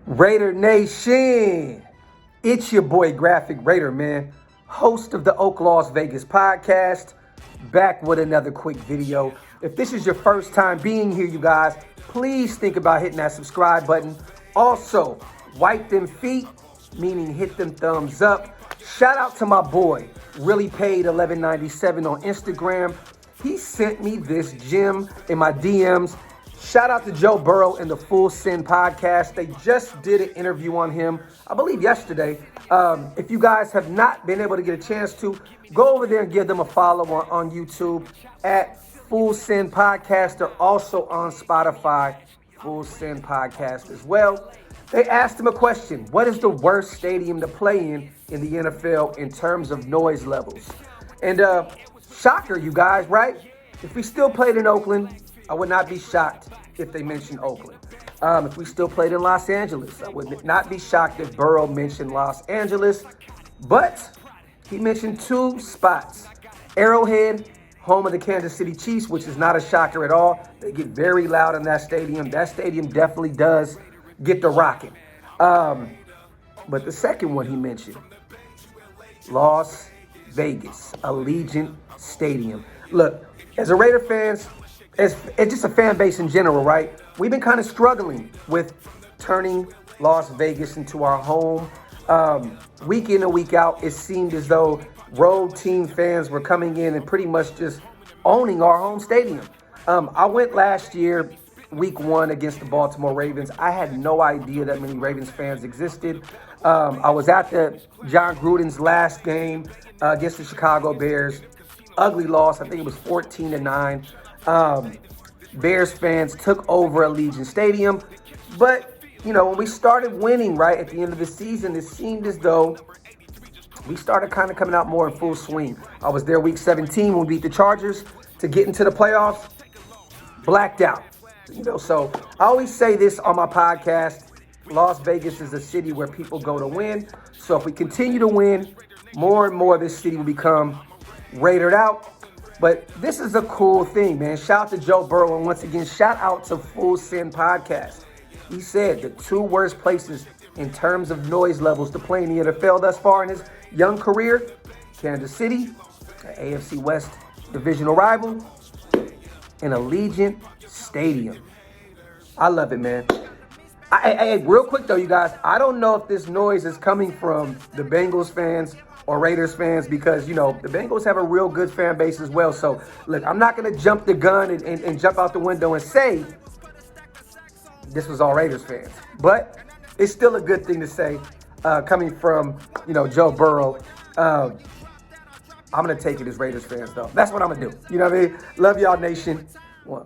Raidernation, it's your boy Graphk Raider, man, host of the Oaklosvegas podcast, back with another quick video. If this is your first time being here, you guys, please think about hitting that subscribe button. Also, wipe them feet, meaning hit them thumbs up. Shout out to my boy, Really Paid 1197 on Instagram. He sent me this gem in my DMs. Shout out to Joe Burrow and the Full Send podcast. They just did an interview on him, I believe yesterday. If you guys have not been able to get a chance to, go over there and give them a follow on YouTube at Full Send Podcast. They're also on Spotify, Full Send Podcast as well. They asked him a question. What is the worst stadium to play in the NFL in terms of noise levels? And shocker, you guys, right? If we still played in Oakland, I would not be shocked if they mentioned Oakland. If we still played in Los Angeles, I would not be shocked if Burrow mentioned Los Angeles. But he mentioned two spots. Arrowhead, home of the Kansas City Chiefs, which is not a shocker at all. They get very loud in that stadium. That stadium definitely does get the rocking. But the second one he mentioned, Las Vegas, Allegiant Stadium. Look, as a Raider fans, it's just a fan base in general, right? We've been kind of struggling with turning Las Vegas into our home. Week in and week out, it seemed as though road team fans were coming in and pretty much just owning our home stadium. I went last year, week one, against the Baltimore Ravens. I had no idea that many Ravens fans existed. I was at the John Gruden's last game against the Chicago Bears. Ugly loss. I think it was 14-9. Bears fans took over Allegiant Stadium. But, you know, when we started winning, right, at the end of the season, it seemed as though we started kind of coming out more in full swing. I was there week 17 when we beat the Chargers to get into the playoffs. Blacked out. You know, so I always say this on my podcast. Las Vegas is a city where people go to win. So if we continue to win, more and more this city will become Raidered out. But this is a cool thing, man. Shout out to Joe Burrow. And once again, shout out to Full Send Podcast. He said the two worst places in terms of noise levels to play in the NFL thus far in his young career: Kansas City, the AFC West divisional rival, and Allegiant Stadium. I love it, man. Real quick, though, you guys, I don't know if this noise is coming from the Bengals fans or Raiders fans, because, you know, the Bengals have a real good fan base as well. So, look, I'm not going to jump the gun and jump out the window and say this was all Raiders fans. But it's still a good thing to say coming from, you know, Joe Burrow. I'm going to take it as Raiders fans, though. That's what I'm going to do. You know what I mean? Love y'all, nation. One.